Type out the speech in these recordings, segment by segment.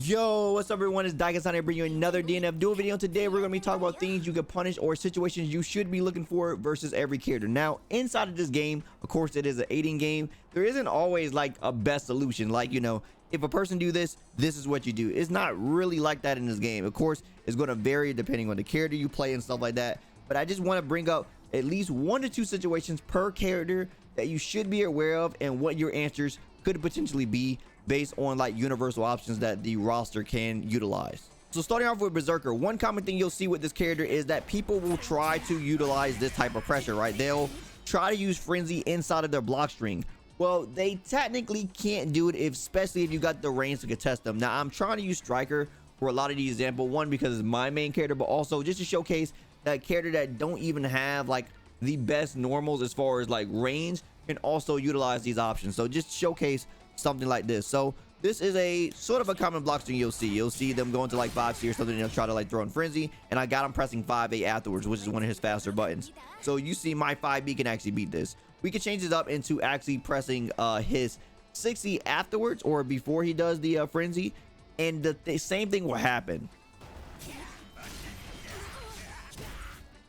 Yo, what's up everyone? It's Daikin here bringing you another DNF Duel video. Today we're going to be talking about things you can punish or situations you should be looking for versus every character. Now, inside of this game, of course it is an aiding game. There isn't always like a best solution. Like, you know, if a person do this, this is what you do. It's not really like that in this game. Of course, it's going to vary depending on the character you play and stuff like that. But I just want to bring up at least 1 to 2 situations per character that you should be aware of and what your answers could potentially be based on like universal options that the roster can utilize. So starting off with Berserker, one common thing you'll see with this character is that people will try to utilize this type of pressure, right? They'll try to use frenzy inside of their block string. Well, they technically can't do it, especially if you got the range to contest them. Now, I'm trying to use Striker for a lot of these examples, one because it's my main character, but also just to showcase that character that don't even have like the best normals as far as like range can also utilize these options. So just showcase something like this. So this is a sort of a common block string you'll see them going to like 5C or something, and they'll try to like throw in frenzy, and I got him pressing 5A afterwards, which is one of his faster buttons. So you see my 5B can actually beat this. We can change this up into actually pressing his 6C afterwards or before he does the frenzy, and the same thing will happen.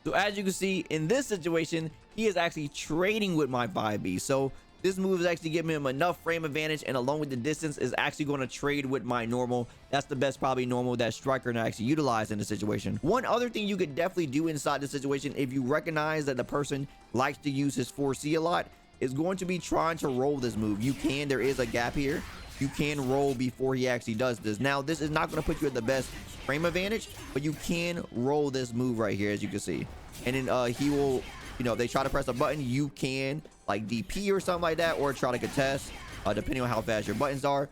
So as you can see in this situation, he is actually trading with my 5B. So this move is actually giving him enough frame advantage, and along with the distance is actually going to trade with my normal. That's the best probably normal that Striker can actually utilize in the situation. One other thing you could definitely do inside the situation, if you recognize that the person likes to use his 4C a lot, is going to be trying to roll this move. There is a gap here. You can roll before he actually does this. Now, this is not going to put you at the best frame advantage, but you can roll this move right here, as you can see. And then he will, you know, if they try to press a button, you can like DP or something like that, or try to contest, depending on how fast your buttons are.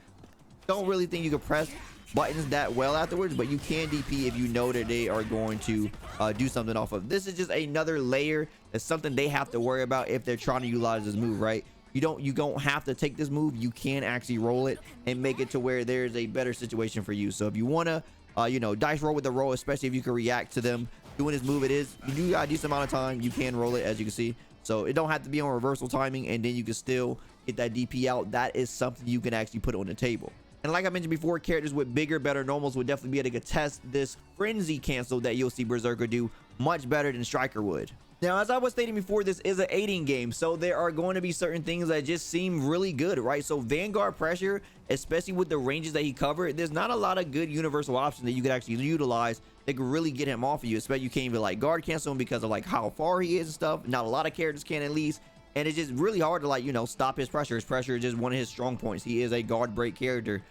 Don't really think you can press buttons that well afterwards, but you can DP if you know that they are going to do something off of. This is just another layer. That's something they have to worry about if they're trying to utilize this move, right? You don't have to take this move. You can actually roll it and make it to where there's a better situation for you. So if you want to you know, dice roll with the roll, especially if you can react to them doing this move, you do got a decent amount of time. You can roll it, as you can see. So it don't have to be on reversal timing, and then you can still get that DP out. That is something you can actually put on the table. And like I mentioned before, characters with bigger, better normals would definitely be able to contest this frenzy cancel that you'll see Berserker do much better than Striker would. Now, as I was stating before, this is an aiding game, so there are going to be certain things that just seem really good, right? So Vanguard pressure, especially with the ranges that he covered, there's not a lot of good universal options that you could actually utilize that could really get him off of you. Especially you can't even like guard cancel him because of like how far he is and stuff. Not a lot of characters can, at least. And it's just really hard to like, you know, stop his pressure. His pressure is just one of his strong points. He is a guard break character,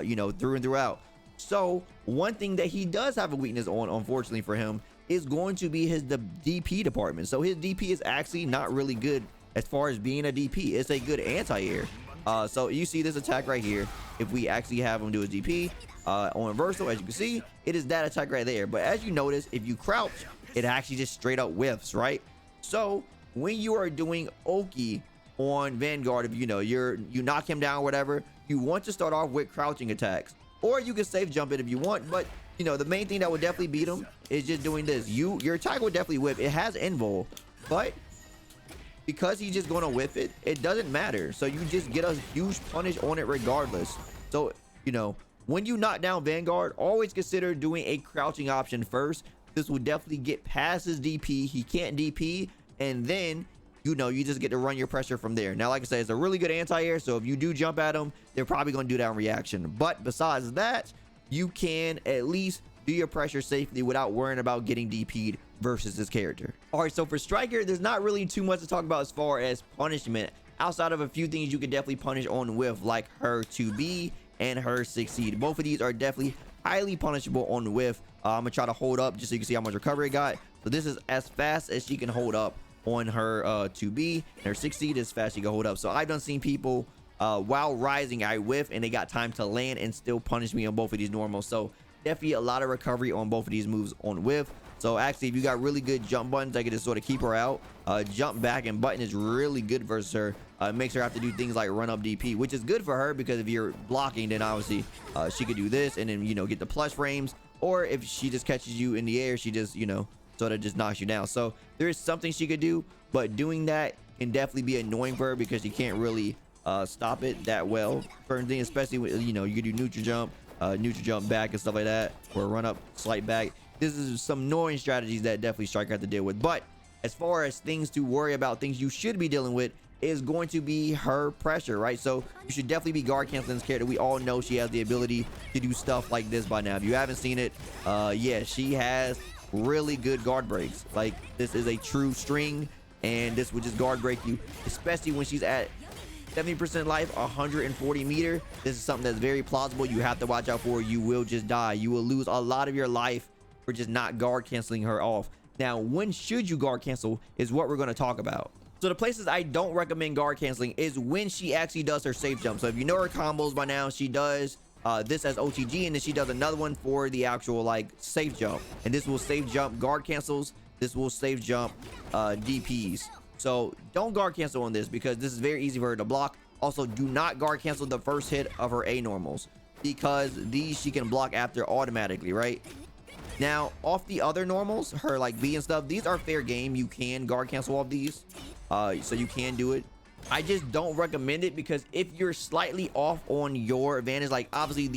you know, through and throughout. So one thing that he does have a weakness on, unfortunately for him, is going to be the DP department. So his DP is actually not really good as far as being a DP. It's a good anti-air. So you see this attack right here. If we actually have him do his DP on reversal, as you can see, it is that attack right there. But as you notice, if you crouch, it actually just straight up whiffs, right? So when you are doing Oki on Vanguard, if you know you knock him down or whatever, you want to start off with crouching attacks, or you can safe jump it if you want. But you know, the main thing that would definitely beat him is just doing this. Your attack would definitely whip. It has invul, but because he's just going to whip it, it doesn't matter. So you just get a huge punish on it regardless. So, you know, when you knock down Vanguard, always consider doing a crouching option first. This will definitely get past his DP. He can't DP, and then, you know, you just get to run your pressure from there. Now, like I said, it's a really good anti-air, so if you do jump at him, they're probably going to do that in reaction. But besides that, you can at least do your pressure safely without worrying about getting DP'd versus this character. All right, so for Striker, there's not really too much to talk about as far as punishment, outside of a few things you can definitely punish on whiff, like her 2B and her 6C. Both of these are definitely highly punishable on whiff. I'm gonna try to hold up just so you can see how much recovery it got. So this is as fast as she can hold up on her 2B, and her 6C is fast she can hold up. So I've done seen people while rising, I whiff and they got time to land and still punish me on both of these normals. So definitely a lot of recovery on both of these moves on whiff. So actually, if you got really good jump buttons, I can just sort of keep her out. Jump back and button is really good versus her. It makes her have to do things like run up DP, which is good for her because if you're blocking, then obviously she could do this and then, you know, get the plus frames. Or if she just catches you in the air, she just, you know, sort of just knocks you down. So there is something she could do, but doing that can definitely be annoying for her because she can't really stop it that well. Certain thing, especially when, you know, you can do neutral jump, neutral jump back and stuff like that, or run up, slight back. This is some annoying strategies that definitely Striker have to deal with. But as far as things to worry about, things you should be dealing with, is going to be her pressure, right? So you should definitely be guard canceling this character. We all know she has the ability to do stuff like this by now. If you haven't seen it, yeah, she has really good guard breaks. Like, this is a true string, and this would just guard break you, especially when she's at 70% life, 140 meter. This is something that's very plausible. You have to watch out for. You will just die. You will lose a lot of your life for just not guard canceling her off. Now, when should you guard cancel is what we're going to talk about. So the places I don't recommend guard canceling is when she actually does her safe jump. So if you know her combos by now, she does this as OTG, and then she does another one for the actual like safe jump, and this will safe jump guard cancels. This will safe jump DPs. So don't guard cancel on this, because this is very easy for her to block. Also, do not guard cancel the first hit of her A normals, because these she can block after automatically, right? Now, off the other normals, her like B and stuff, these are fair game. You can guard cancel off these, so you can do it. I just don't recommend it, because if you're slightly off on your advantage, like obviously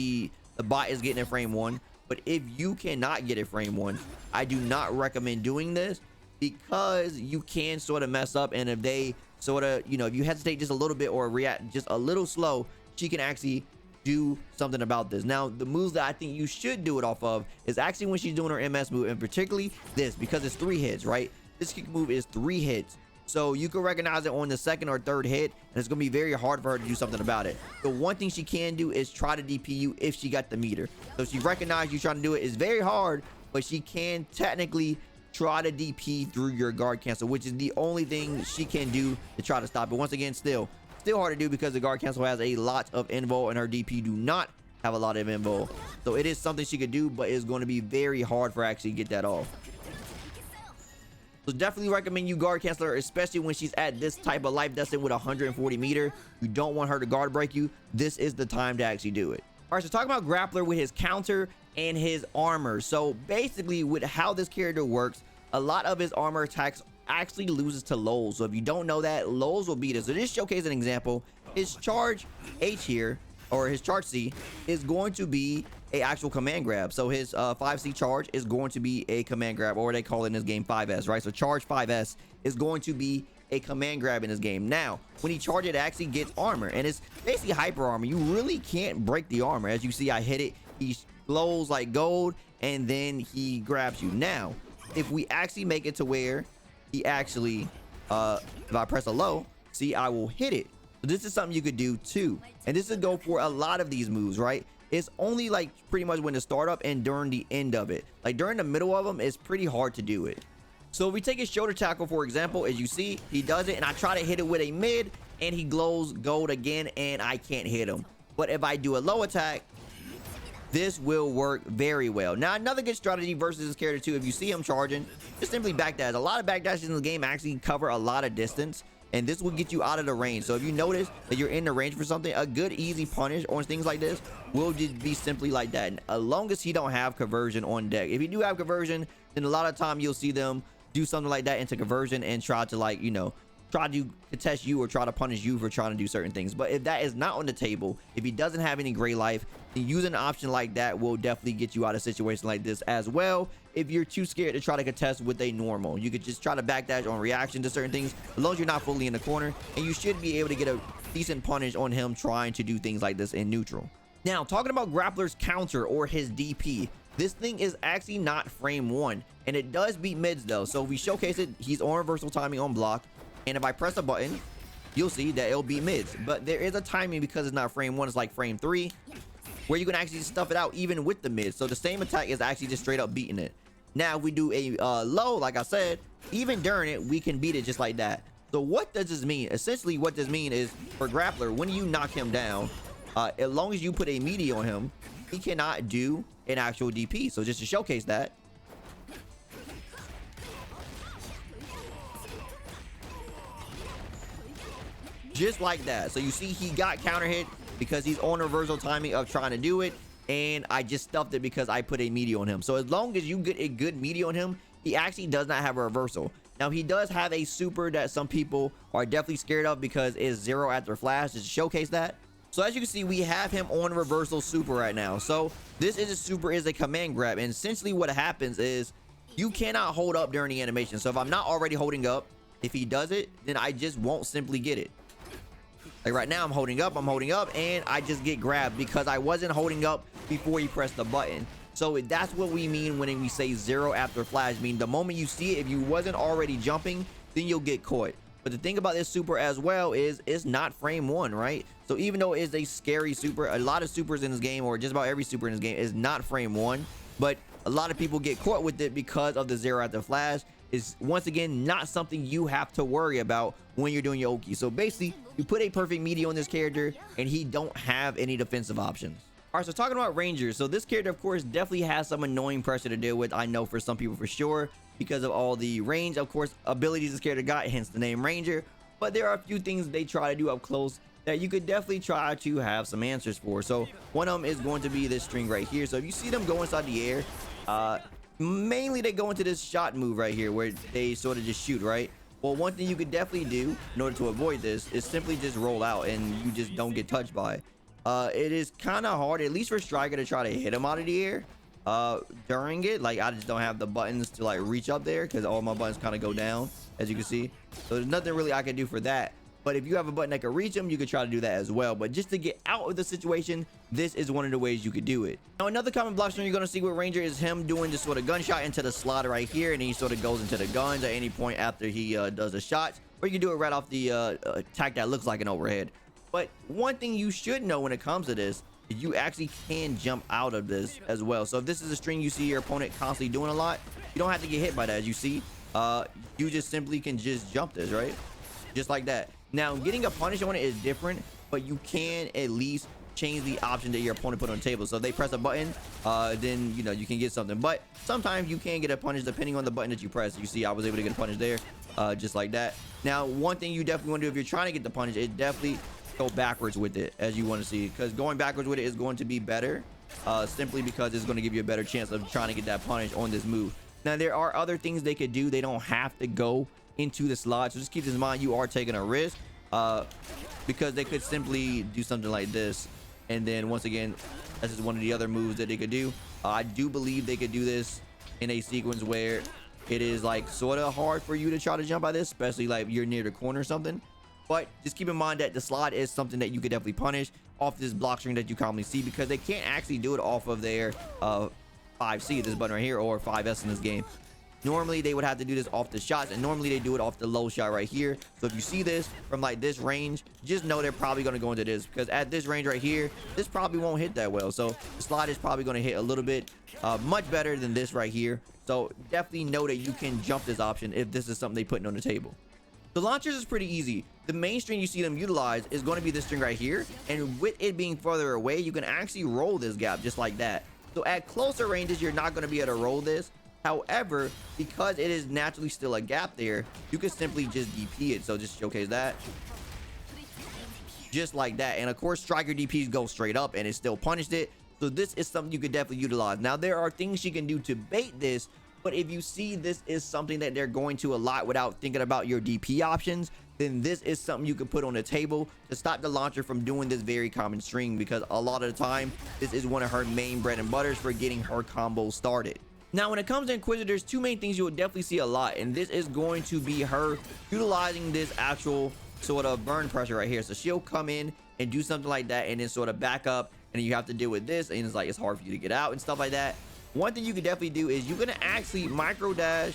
the bot is getting a frame 1, but if you cannot get a frame 1, I do not recommend doing this, because you can sort of mess up. And if they sort of, you know, if you hesitate just a little bit or react just a little slow, she can actually do something about this. Now, the moves that I think you should do it off of is actually when she's doing her MS move, and particularly this, because it's 3 hits, right? This kick move is 3 hits. So you can recognize it on the second or third hit, and it's going to be very hard for her to do something about it. The one thing she can do is try to DP you if she got the meter. So if she recognizes you trying to do it, it's very hard, but she can technically try to DP through your guard cancel, which is the only thing she can do to try to stop it. Once again, still hard to do, because the guard cancel has a lot of invul, and her DP do not have a lot of invul. So it is something she could do, but it's going to be very hard for her to actually get that off. So definitely recommend you guard cancel her, especially when she's at this type of life decent with 140 meter. You don't want her to guard break you. This is the time to actually do it. All right, so talking about Grappler with his counter and his armor. So basically, with how this character works, a lot of his armor attacks actually loses to lulls. So if you don't know that, lulls will beat us. So just showcase an example. His charge H here, or his charge C, is going to be a actual command grab. So his 5C charge is going to be a command grab, or they call it in this game 5S, right? So charge 5S is going to be a command grab in this game. Now, when he charges, it actually gets armor, and it's basically hyper armor. You really can't break the armor. As you see, I hit it, he glows like gold, and then he grabs you. Now, if we actually make it to where he actually, if I press a low, see, I will hit it. So this is something you could do too, and this would go for a lot of these moves, right? It's only like pretty much when to start up and during the end of it. Like during the middle of them, it's pretty hard to do it. So if we take his shoulder tackle, for example, as you see, he does it, and I try to hit it with a mid, and he glows gold again, and I can't hit him. But if I do a low attack, this will work very well. Now, another good strategy versus this character too, if you see him charging, just simply backdash. A lot of backdashes in the game actually cover a lot of distance, and this will get you out of the range. So if you notice that you're in the range for something, a good easy punish on things like this will just be simply like that, and as long as he don't have conversion on deck. If you do have conversion, then a lot of time you'll see them do something like that into conversion and try to, like, you know, try to contest you or try to punish you for trying to do certain things. But if that is not on the table, if he doesn't have any gray life, then using an option like that will definitely get you out of a situation like this as well. If you're too scared to try to contest with a normal, you could just try to backdash on reaction to certain things, as long as you're not fully in the corner, and you should be able to get a decent punish on him trying to do things like this in neutral. Now, talking about Grappler's counter or his DP, this thing is actually not frame 1, and it does beat mids though. So if we showcase it, he's on reversal timing on block, and if I press a button, you'll see that it'll beat mids. But there is a timing, because it's not frame 1, it's like frame 3, where you can actually stuff it out even with the mids. So the same attack is actually just straight up beating it. Now, if we do a low, like I said, even during it, we can beat it just like that. So what does this mean? Essentially, what this means is, for Grappler, when you knock him down, as long as you put a media on him, he cannot do an actual DP. So just to showcase that, just like that. So you see he got counter hit because he's on reversal timing of trying to do it, and I just stuffed it because I put a media on him. So as long as you get a good media on him, he actually does not have a reversal. Now, he does have a super that some people are definitely scared of because it's 0 after flash, just to showcase that. So as you can see, we have him on reversal super right now. So this is a super is a command grab, and essentially what happens is you cannot hold up during the animation. So if I'm not already holding up, if he does it, then I just won't simply get it. Like right now I'm holding up, and I just get grabbed because I wasn't holding up before he pressed the button. So that's what we mean when we say 0 after flash. I mean, the moment you see it, if you wasn't already jumping, then you'll get caught. But the thing about this super as well is it's not frame 1, right? So even though it's a scary super, a lot of supers in this game, or just about every super in this game, is not frame 1. But a lot of people get caught with it because of the 0 after flash. Is once again not something you have to worry about when you're doing your Oki. So basically, you put a perfect media on this character, and he don't have any defensive options. All right, so talking about Rangers, so this character, of course, definitely has some annoying pressure to deal with. I know for some people for sure, because of all the range, of course, abilities this character got, hence the name Ranger. But there are a few things they try to do up close that you could definitely try to have some answers for. So one of them is going to be this string right here. So if you see them go inside the air, mainly they go into this shot move right here where they sort of just shoot, right? Well, one thing you could definitely do in order to avoid this is simply just roll out and you just don't get touched by it. It is kind of hard, at least for Striker, to try to hit him out of the air during it. Like, I just don't have the buttons to like reach up there because all my buttons kind of go down, as you can see. So there's nothing really I can do for that. But if you have a button that can reach him, you could try to do that as well. But just to get out of the situation, this is one of the ways you could do it. Now, another common block string you're going to see with Ranger is him doing this sort of gunshot into the slot right here. And then he sort of goes into the guns at any point after he does the shots. Or you can do it right off the attack that looks like an overhead. But one thing you should know when it comes to this is you actually can jump out of this as well. So if this is a string you see your opponent constantly doing a lot, you don't have to get hit by that. As you see, you just simply can just jump this, right? Just like that. Now, getting a punish on it is different, but you can at least change the option that your opponent put on the table. So if they press a button, then, you know, you can get something. But sometimes you can get a punish depending on the button that you press. You see, I was able to get a punish there, just like that. Now, one thing you definitely want to do if you're trying to get the punish is definitely go backwards with it, as you want to see, because going backwards with it is going to be better, simply because it's going to give you a better chance of trying to get that punish on this move. Now, there are other things they could do. They don't have to go into the slot, so just keep this in mind. You are taking a risk, because they could simply do something like this, and then once again, this is one of the other moves that they could do. I do believe they could do this in a sequence where it is like sort of hard for you to try to jump by this, especially like you're near the corner or something. But just keep in mind that the slot is something that you could definitely punish off this block string that you commonly see, because they can't actually do it off of their 5C, this button right here, or 5S in this game. Normally they would have to do this off the shots, and normally they do it off the low shot right here. So if you see this from like this range, just know they're probably going to go into this, because at this range right here, this probably won't hit that well. So the slot is probably going to hit a little bit much better than this right here. So definitely know that you can jump this option if this is something they putting on the table. The launchers is pretty easy. The main string you see them utilize is going to be this string right here, and with it being further away, you can actually roll this gap just like that. So at closer ranges, you're not going to be able to roll this. However, because it is naturally still a gap there, you can simply just DP it. So just showcase that, just like that. And of course, Striker DPs go straight up and it still punished it. So this is something you could definitely utilize. Now, there are things she can do to bait this, but if you see this is something that they're going to a lot without thinking about your DP options, then this is something you can put on the table to stop the launcher from doing this very common string, because a lot of the time, this is one of her main bread and butters for getting her combo started. Now, when it comes to Inquisitors, two main things you will definitely see a lot, and this is going to be her utilizing this actual sort of burn pressure right here. So she'll come in and do something like that, and then sort of back up, and then you have to deal with this, and it's like it's hard for you to get out and stuff like that. One thing you can definitely do is you're gonna actually micro dash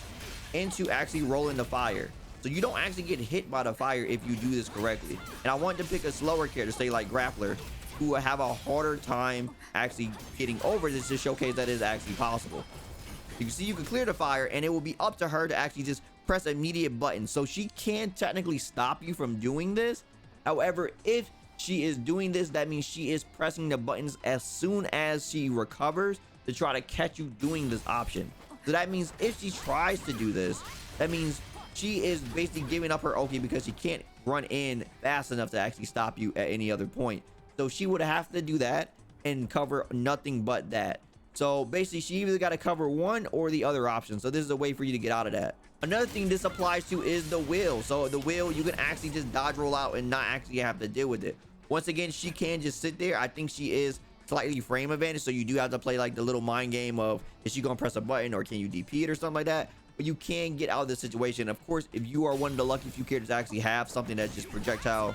into actually rolling the fire, so you don't actually get hit by the fire if you do this correctly. And I want to pick a slower character, say like Grappler, who will have a harder time actually getting over this, to showcase that is actually possible. You can see you can clear the fire, and it will be up to her to actually just press an immediate button. So she can technically stop you from doing this. However, if she is doing this, that means she is pressing the buttons as soon as she recovers to try to catch you doing this option. So that means if she tries to do this, that means she is basically giving up her Oki, because she can't run in fast enough to actually stop you at any other point. So she would have to do that and cover nothing but that. So basically, she either got to cover one or the other option. So this is a way for you to get out of that. Another thing this applies to is the wheel. So the wheel, you can actually just dodge roll out and not actually have to deal with it. Once again, she can just sit there. I think she is slightly frame advantage, so you do have to play like the little mind game of, is she gonna press a button or can you DP it or something like that? But you can get out of this situation. Of course, if you are one of the lucky few characters that actually have something that's just projectile,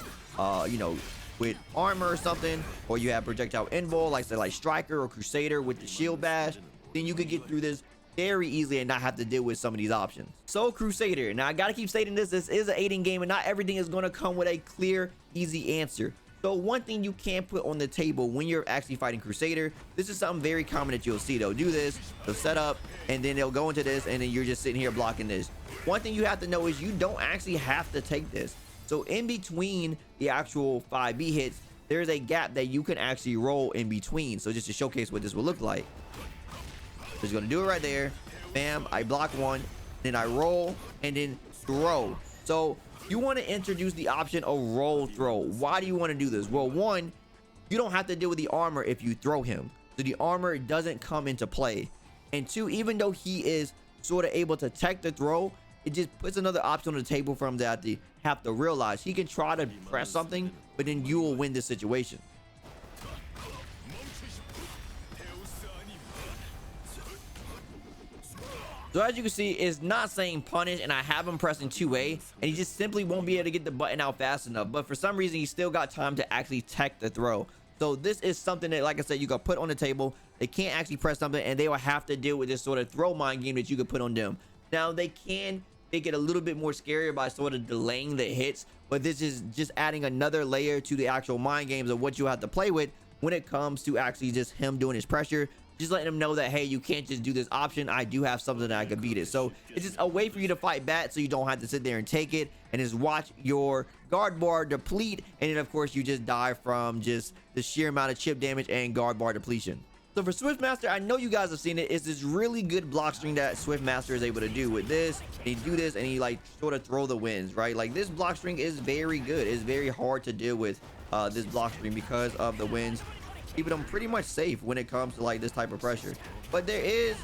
you know, with armor or something, or you have projectile invul like say like Striker or Crusader with the shield bash, then you could get through this very easily and not have to deal with some of these options. So Crusader, now I gotta keep stating this is an aiding game and not everything is going to come with a clear easy answer. So one thing you can put on the table when you're actually fighting Crusader, this is something very common that you'll see. They'll do this, they'll set up, and then they'll go into this, and then you're just sitting here blocking this. One thing you have to know is you don't actually have to take this. So in between the actual 5B hits, there's a gap that you can actually roll in between. So just to showcase what this will look like. Just gonna do it right there. Bam, I block one, then I roll, and then throw. So you want to introduce the option of roll throw. Why do you want to do this? Well, one, you don't have to deal with the armor if you throw him, so the armor doesn't come into play. And two, even though he is sort of able to tech the throw, it just puts another option on the table for him to have to realize he can try to press something, but then you will win this situation. So as you can see, it's not saying punish, and I have him pressing 2A, and he just simply won't be able to get the button out fast enough. But for some reason, he still got time to actually tech the throw. So this is something that, like I said, you can put on the table. They can't actually press something, and they will have to deal with this sort of throw mind game that you could put on them. Now, they can make it a little bit more scarier by sort of delaying the hits, but this is just adding another layer to the actual mind games of what you have to play with when it comes to actually just him doing his pressure. Just letting them know that, hey, you can't just do this option. I do have something that I can beat it. So it's just a way for you to fight back, so you don't have to sit there and take it and just watch your guard bar deplete. And then, of course, you just die from just the sheer amount of chip damage and guard bar depletion. So for Swiftmaster, I know you guys have seen it. It's this really good block string that Swiftmaster is able to do with this. And he do this and he like sort of throw the winds, right? Like this block string is very good. It's very hard to deal with this block string because of the winds. Keeping them pretty much safe when it comes to like this type of pressure. But there is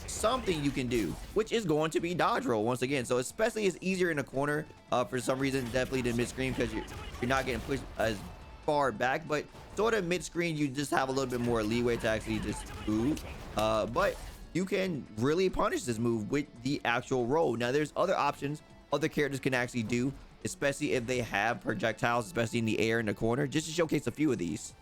something you can do, which is going to be dodge roll once again. So especially it's easier in a corner for some reason, definitely than mid screen, because you're not getting pushed as far back. But sort of mid screen, you just have a little bit more leeway to actually just move. But you can really punish this move with the actual roll. Now there's other options other characters can actually do, especially if they have projectiles, especially in the air in the corner, just to showcase a few of these.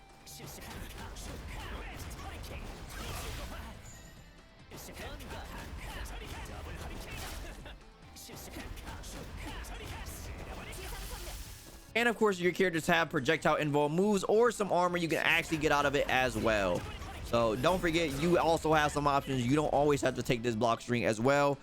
And of course, your characters have projectile involved moves or some armor you can actually get out of it as well. So don't forget, you also have some options. You don't always have to take this block string as well.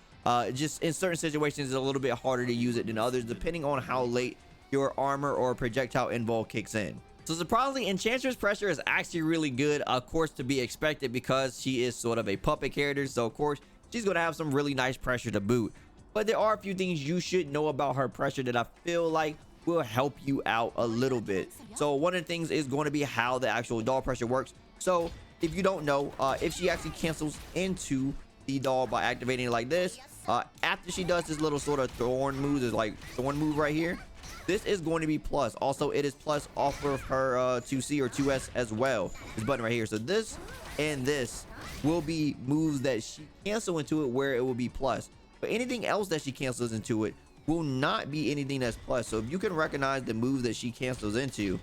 Just in certain situations, it's a little bit harder to use it than others, depending on how late your armor or projectile involved kicks in. So surprisingly, Enchantress pressure is actually really good, of course, to be expected, because she is sort of a puppet character. So of course, she's going to have some really nice pressure to boot. But there are a few things you should know about her pressure that I feel like will help you out a little bit. So one of the things is going to be how the actual doll pressure works. So if you don't know, if she actually cancels into the doll by activating it like this, after she does this little sort of thorn move, there's like thorn move right here, this is going to be plus. Also, it is plus off of her 2C or 2S as well, this button right here. So this and this will be moves that she cancel into it, where it will be plus. But anything else that she cancels into it will not be anything that's plus. So if you can recognize the move that she cancels into,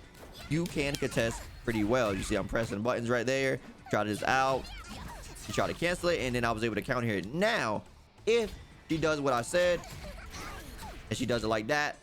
you can contest pretty well. You see I'm pressing buttons right there. Try this out. You try to cancel it, and then I was able to counter it. Now, if she does what I said, and she does it like that,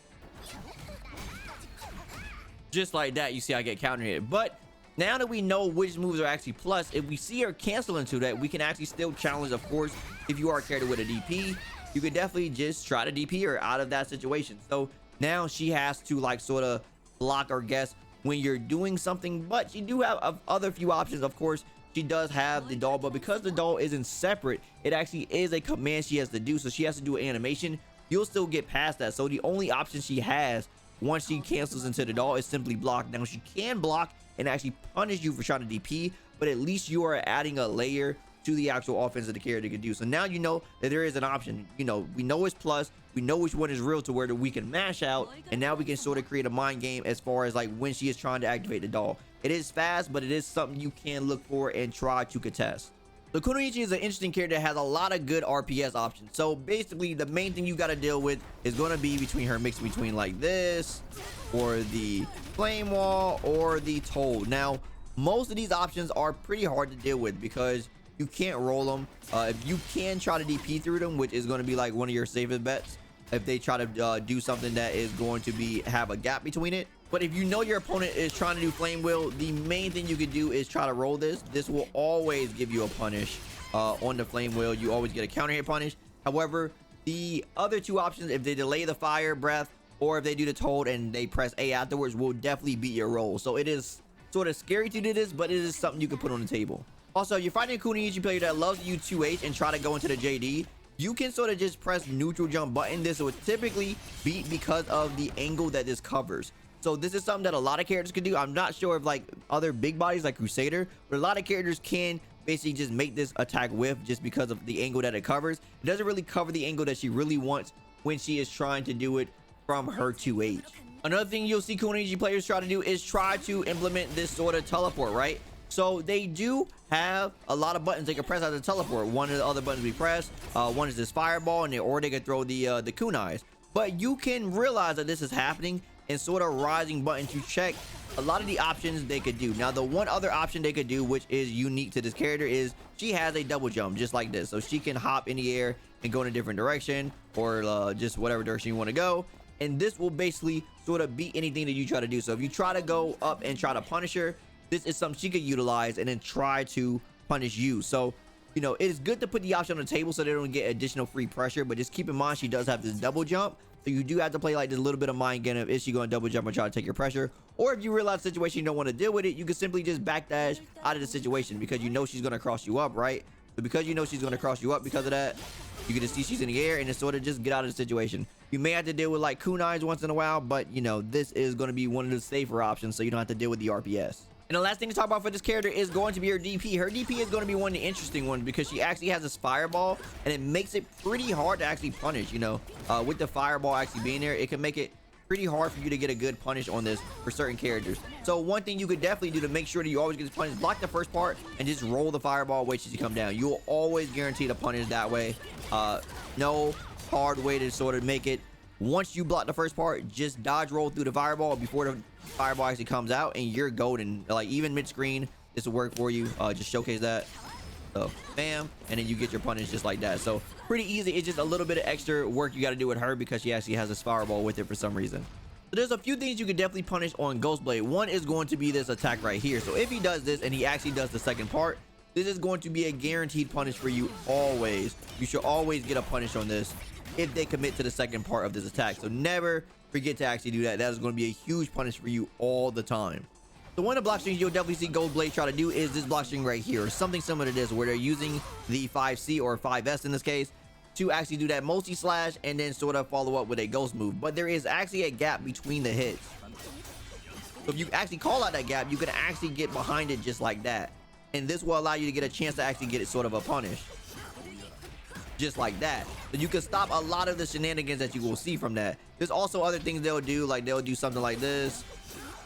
just like that, you see I get counter hit. But now that we know which moves are actually plus, if we see her cancel into that, we can actually still challenge. Of course, if you are a character with a DP, you could definitely just try to DP her out of that situation. So now she has to like sort of block or guess when you're doing something, but she do have other few options. Of course, she does have the doll, but because the doll isn't separate, it actually is a command she has to do. So she has to do an animation. You'll still get past that. So the only option she has once she cancels into the doll is simply block. Now she can block and actually punish you for trying to DP, but at least you are adding a layer to the actual offense that the character can do. So now you know that there is an option. You know, we know it's plus, we know which one is real to where that we can mash out, and now we can sort of create a mind game as far as like when she is trying to activate the doll. It is fast, but it is something you can look for and try to contest. So Kunoichi is an interesting character that has a lot of good RPS options. So basically the main thing you got to deal with is going to be between her mix between like this or the flame wall or the toad. Now most of these options are pretty hard to deal with because you can't roll them. If you can try to DP through them, which is going to be like one of your safest bets if they try to do something that is going to be have a gap between it. But if you know your opponent is trying to do flame wheel, the main thing you could do is try to roll this. This will always give you a punish on the flame wheel. You always get a counter hit punish. However, the other two options, if they delay the fire breath or if they do the toad and they press A afterwards, will definitely beat your roll. So it is sort of scary to do this, but it is something you can put on the table. Also, if you're fighting a Kunoichi player that loves you 2H and try to go into the JD, you can sort of just press neutral jump button. This would typically beat because of the angle that this covers. So this is something that a lot of characters can do. I'm not sure if like other big bodies like Crusader, but a lot of characters can basically just make this attack whiff just because of the angle that it covers. It doesn't really cover the angle that she really wants when she is trying to do it from her 2H. Another thing you'll see Kunoichi players try to do is try to implement this sort of teleport, right? So they do have a lot of buttons they can press as a teleport. One of the other buttons we press, one is this fireball, and or they can throw the kunais. But you can realize that this is happening and sort of rising button to check a lot of the options they could do. Now the one other option they could do, which is unique to this character, is she has a double jump just like this. So she can hop in the air and go in a different direction, or just whatever direction you want to go, and this will basically sort of beat anything that you try to do. So if you try to go up and try to punish her, this is something she could utilize and then try to punish you. So you know, it is good to put the option on the table so they don't get additional free pressure, but just keep in mind she does have this double jump. So you do have to play like this little bit of mind game of, is she going to double jump and try to take your pressure? Or if you realize the situation you don't want to deal with it, you can simply just backdash out of the situation because you know she's going to cross you up, right? So because you know she's going to cross you up because of that, you can just see she's in the air and just sort of just get out of the situation. You may have to deal with like kunais once in a while, but you know, this is going to be one of the safer options so you don't have to deal with the RPS. And the last thing to talk about for this character is going to be her DP. Her DP is going to be one of the interesting ones because she actually has this fireball and it makes it pretty hard to actually punish, you know. With the fireball actually being there, it can make it pretty hard for you to get a good punish on this for certain characters. So one thing you could definitely do to make sure that you always get this punish, block the first part and just roll the fireball, wait till you come down. You'll always guarantee the punish that way. No hard way to sort of make it. Once you block the first part, just dodge roll through the fireball before the fireball actually comes out and you're golden. Like even mid-screen, this will work for you. Just showcase that. So bam, and then you get your punish just like that. So pretty easy. It's just a little bit of extra work you got to do with her because she actually has this fireball with it for some reason. So there's a few things you can definitely punish on Ghostblade. One is going to be this attack right here. So if he does this and he actually does the second part, this is going to be a guaranteed punish for you always. You should always get a punish on this if they commit to the second part of this attack. So never forget to actually do that. That is going to be a huge punish for you all the time. So one of the block strings you'll definitely see Ghostblade try to do is this block string right here, or something similar to this, where they're using the 5C or 5S in this case to actually do that multi-slash and then sort of follow up with a ghost move. But there is actually a gap between the hits. So if you actually call out that gap, you can actually get behind it just like that. And this will allow you to get a chance to actually get it sort of a punish. Just like that. So you can stop a lot of the shenanigans that you will see from that. There's also other things they'll do, like they'll do something like this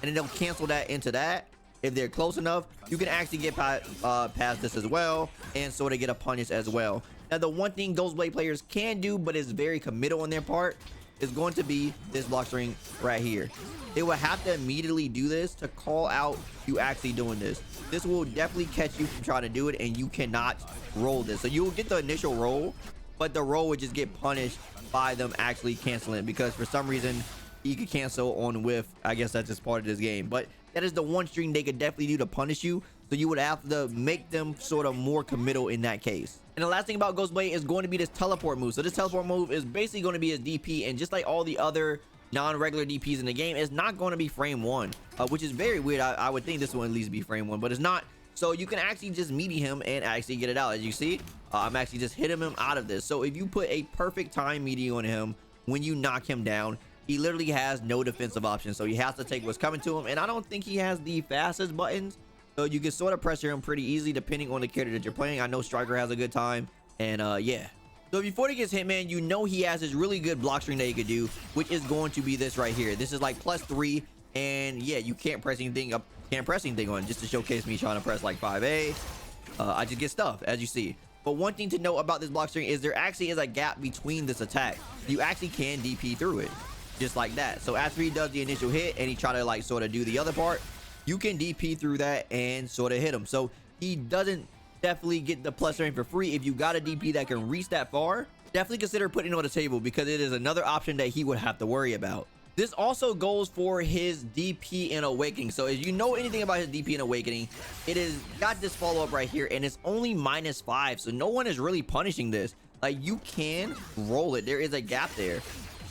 and then they'll cancel that into that. If they're close enough, you can actually get past this as well and sort of get a punish as well. Now the one thing Ghostblade players can do, but is very committal on their part, is going to be this block string right here. They will have to immediately do this to call out you actually doing this. This will definitely catch you from trying to do it, and you cannot roll this. So you'll get the initial roll, but the roll would just get punished by them actually canceling it, because for some reason you could cancel on whiff. I guess that's just part of this game, but that is the one string they could definitely do to punish you. So you would have to make them sort of more committal in that case. And the last thing about Ghostblade is going to be this teleport move. So this teleport move is basically going to be his DP, and just like all the other non-regular DPs in the game, it's not going to be frame one, which is very weird. I would think this will at least be frame one, but it's not. So you can actually just meaty him and actually get it out. As you see, I'm actually just hitting him out of this. So if you put a perfect time meaty on him, when you knock him down, he literally has no defensive option. So he has to take what's coming to him, and I don't think he has the fastest buttons. So you can sort of pressure him pretty easily depending on the character that you're playing. I know Striker has a good time, and yeah. So before he gets Hitman, you know he has this really good block string that he could do, which is going to be this right here. This is like +3, and yeah, you can't press anything up, can't press anything on, just to showcase me trying to press like 5A. I just get stuff, as you see. But one thing to note about this block string is there actually is a gap between this attack. You actually can DP through it, just like that. So after he does the initial hit and he try to like sort of do the other part, you can DP through that and sort of hit him. So he doesn't definitely get the plus range for free. If you got a DP that can reach that far, definitely consider putting it on the table, because it is another option that he would have to worry about. This also goes for his DP in Awakening. So if you know anything about his DP in Awakening, it has got this follow-up right here, and it's only -5. So no one is really punishing this. Like, you can roll it. There is a gap there.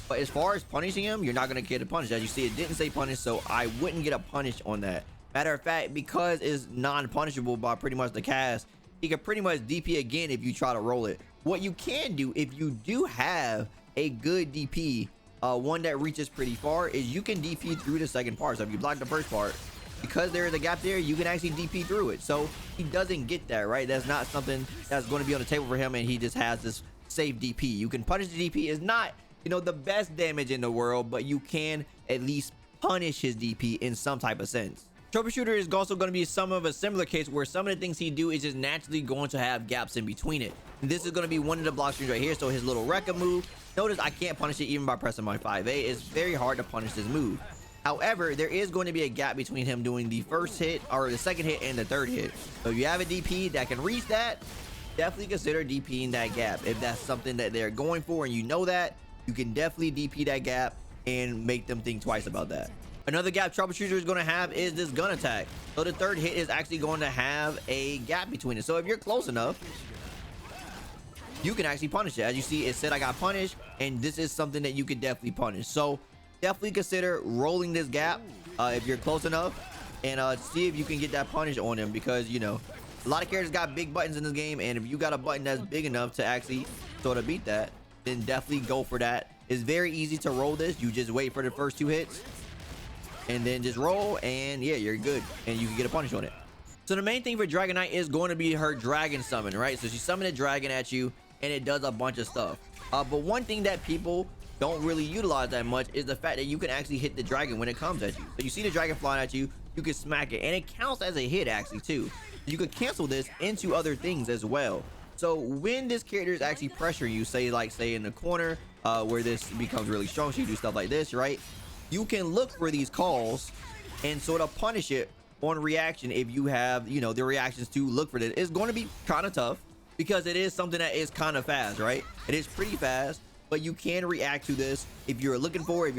But as far as punishing him, you're not going to get a punish. As you see, it didn't say punish, so I wouldn't get a punish on that. Matter of fact, because it's non-punishable by pretty much the cast, he can pretty much DP again if you try to roll it. What you can do, if you do have a good DP, one that reaches pretty far, is you can DP through the second part. So if you block the first part, because there is a gap there, you can actually DP through it. So he doesn't get that, right? That's not something that's going to be on the table for him, and he just has this safe DP. You can punish the DP. Is not, you know, the best damage in the world, but you can at least punish his DP in some type of sense. Troubleshooter is also going to be some of a similar case, where some of the things he do is just naturally going to have gaps in between it. And this is going to be one of the block strings right here. So his little Rekka move, notice I can't punish it even by pressing my 5A. It's very hard to punish this move. However, there is going to be a gap between him doing the first hit, or the second hit, and the third hit. So if you have a DP that can reach that, definitely consider DPing that gap. If that's something that they're going for and you know that, you can definitely DP that gap and make them think twice about that. Another gap Troubleshooter is going to have is this gun attack. So the third hit is actually going to have a gap between it. So if you're close enough, you can actually punish it. As you see, it said I got punished, and this is something that you could definitely punish. So definitely consider rolling this gap if you're close enough, and see if you can get that punish on him, because, you know, a lot of characters got big buttons in this game, and if you got a button that's big enough to actually sort of beat that, then definitely go for that. It's very easy to roll this. You just wait for the first 2 hits and then just roll, and yeah, you're good, and you can get a punish on it. So the main thing for Dragon Knight is going to be her dragon summon, right? So she summoned a dragon at you, and it does a bunch of stuff. But one thing that people don't really utilize that much is the fact that you can actually hit the dragon when it comes at you. So you see the dragon flying at you, you can smack it, and it counts as a hit actually too. You could cancel this into other things as well. So when this character is actually pressuring you, say in the corner where this becomes really strong, so you do stuff like this, right? You can look for these calls and sort of punish it on reaction. If you have, you know, the reactions to look for this, it's going to be kind of tough, because it is something that is kind of fast, right? It is pretty fast, but you can react to this if you're looking for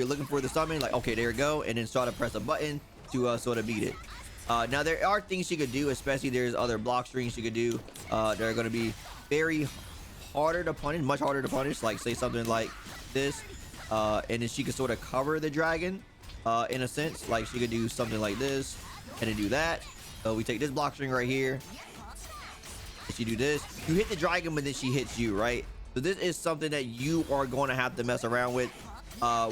the summon, like, okay, there we go, and then start to press a button to sort of beat it. Now there are things she could do, especially there's other block strings she could do that are going to be very harder to punish, much harder to punish, like say something like this, and then she could sort of cover the dragon in a sense. Like she could do something like this and then do that. So we take this block string right here, and she do this, you hit the dragon, but then she hits you, right? So this is something that you are going to have to mess around with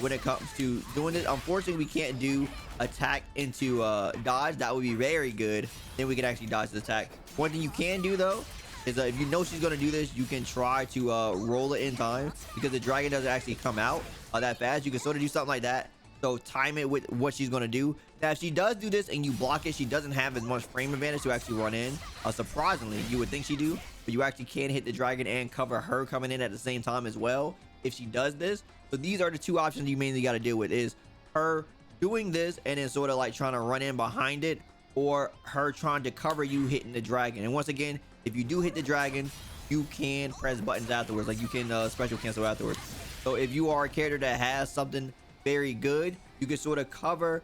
when it comes to doing this. Unfortunately, we can't do attack into dodge. That would be very good, then we can actually dodge the attack. One thing you can do though is if you know she's going to do this, you can try to roll it in time, because the dragon doesn't actually come out that fast. You can sort of do something like that, so time it with what she's going to do. Now if she does do this and you block it, she doesn't have as much frame advantage to actually run in. Surprisingly, you would think she do, but you actually can hit the dragon and cover her coming in at the same time as well if she does this. So these are the two options you mainly got to deal with, is her doing this and then sort of like trying to run in behind it, or her trying to cover you hitting the dragon. And once again, if you do hit the dragon, you can press buttons afterwards, like you can special cancel afterwards. So if you are a character that has something very good, you can sort of cover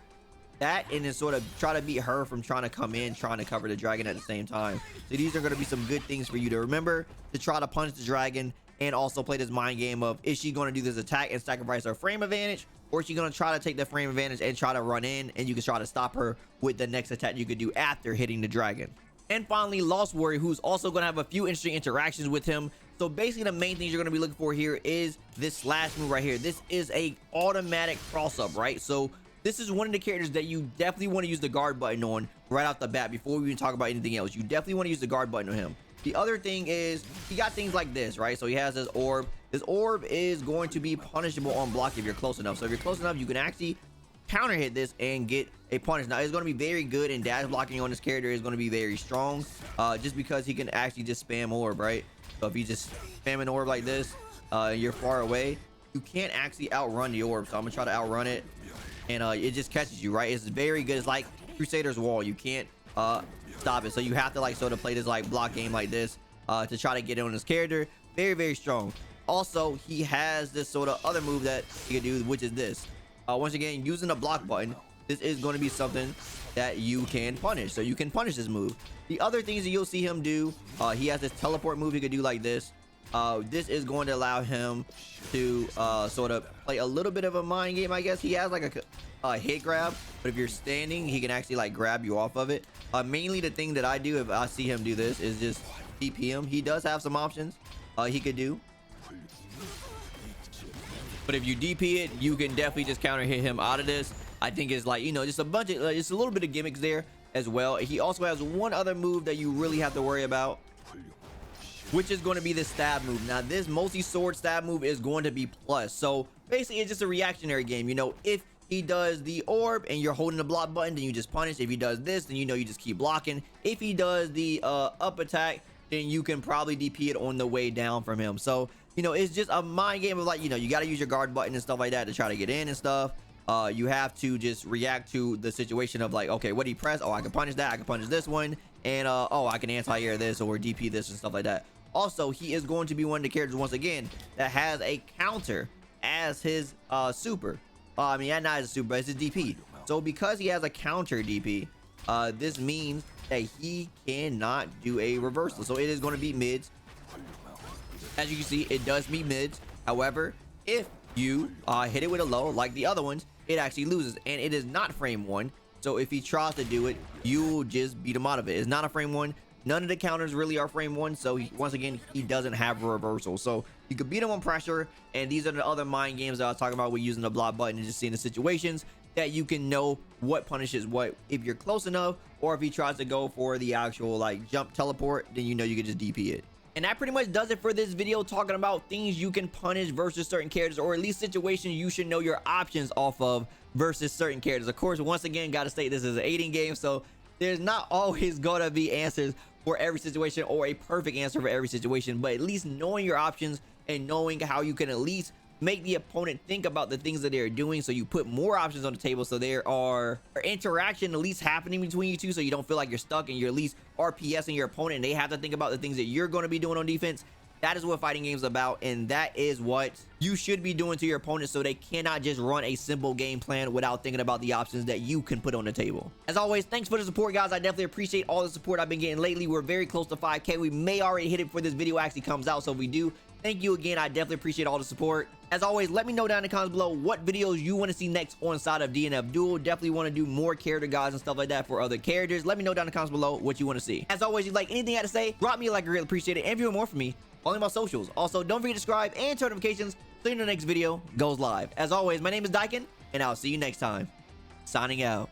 that and then sort of try to beat her from trying to come in, trying to cover the dragon at the same time. So these are going to be some good things for you to remember, to try to punch the dragon, and also play this mind game of, is she going to do this attack and sacrifice her frame advantage, or is she going to try to take the frame advantage and try to run in, and you can try to stop her with the next attack you could do after hitting the dragon. And finally, Lost Warrior, who's also going to have a few interesting interactions with him. So basically the main things you're going to be looking for here is this slash move right here. This is a automatic cross up, right? So this is one of the characters that you definitely want to use the guard button on right off the bat before we even talk about anything else. You definitely want to use the guard button on him. The other thing is he got things like this, right? So he has this orb. This orb is going to be punishable on block if you're close enough. So if you're close enough, you can actually counter hit this and get a punish. Now it's going to be very good, and dash blocking on this character is going to be very strong, just because he can actually just spam orb, right? So if you just spam an orb like this, you're far away, you can't actually outrun the orb. So I'm gonna try to outrun it, and it just catches you, right? It's very good. It's like Crusader's wall. You can't stop it, so you have to like sort of play this like block game like this to try to get in on this character. Very, very strong. Also, he has this sort of other move that he can do, which is this. Once again, using the block button, this is going to be something that you can punish. So you can punish this move. The other things that you'll see him do, he has this teleport move he could do like this. This is going to allow him to sort of play a little bit of a mind game, I guess. He has like a hit grab, but if you're standing, he can actually like grab you off of it. Mainly the thing that I do if I see him do this is just TP him. He does have some options he could do, but if you DP it, you can definitely just counter hit him out of this. I think it's like, you know, just a bunch of just a little bit of gimmicks there as well. He also has one other move that you really have to worry about, which is going to be the stab move. Now this multi-sword stab move is going to be plus, so basically it's just a reactionary game. You know, if he does the orb and you're holding the block button, then you just punish. If he does this, then you know you just keep blocking. If he does the up attack, then you can probably DP it on the way down from him. So, you know, it's just a mind game of like, you know, you got to use your guard button and stuff like that to try to get in and stuff. You have to just react to the situation of like, okay, what do you press? Oh, I can punish that, I can punish this one, and oh, I can anti-air this or DP this and stuff like that. Also, he is going to be one of the characters, once again, that has a counter as his super. I mean, not as a super, but it's his DP. So because he has a counter DP, this means that he cannot do a reversal. So it is going to beat mids. As you can see, it does beat mids. However, if you hit it with a low like the other ones, it actually loses, and it is not frame 1. So if he tries to do it, you will just beat him out of it. It's not a frame 1. None of the counters really are frame 1, so once again, he doesn't have a reversal. So you could beat him on pressure, and these are the other mind games that I was talking about with using the block button and just seeing the situations that you can know what punishes what if you're close enough, or if he tries to go for the actual like jump teleport, then you know you can just DP it. And that pretty much does it for this video, talking about things you can punish versus certain characters, or at least situations you should know your options off of versus certain characters. Of course, once again, gotta state this is an aiding game, so there's not always gonna be answers for every situation or a perfect answer for every situation, but at least knowing your options and knowing how you can at least make the opponent think about the things that they're doing, so you put more options on the table, so there are interaction at least happening between you two, so you don't feel like you're stuck and you're at least RPSing your opponent and they have to think about the things that you're going to be doing on defense. That is what fighting games are about, and that is what you should be doing to your opponent, so they cannot just run a simple game plan without thinking about the options that you can put on the table. As always, thanks for the support, guys. I definitely appreciate all the support I've been getting lately. We're very close to 5K. We may already hit it before this video actually comes out, so if we do, thank you again. I definitely appreciate all the support. As always, let me know down in the comments below what videos you want to see next on side of Dnf Duel. Definitely want to do more character guides and stuff like that for other characters. Let me know down in the comments below what you want to see. As always, if you like anything I had to say, drop me a like. I really appreciate it. And if you want more from me, follow my socials. Also, don't forget to subscribe and turn notifications so you know the next video goes live. As always, my name is Dyken, and I'll see you next time. Signing out.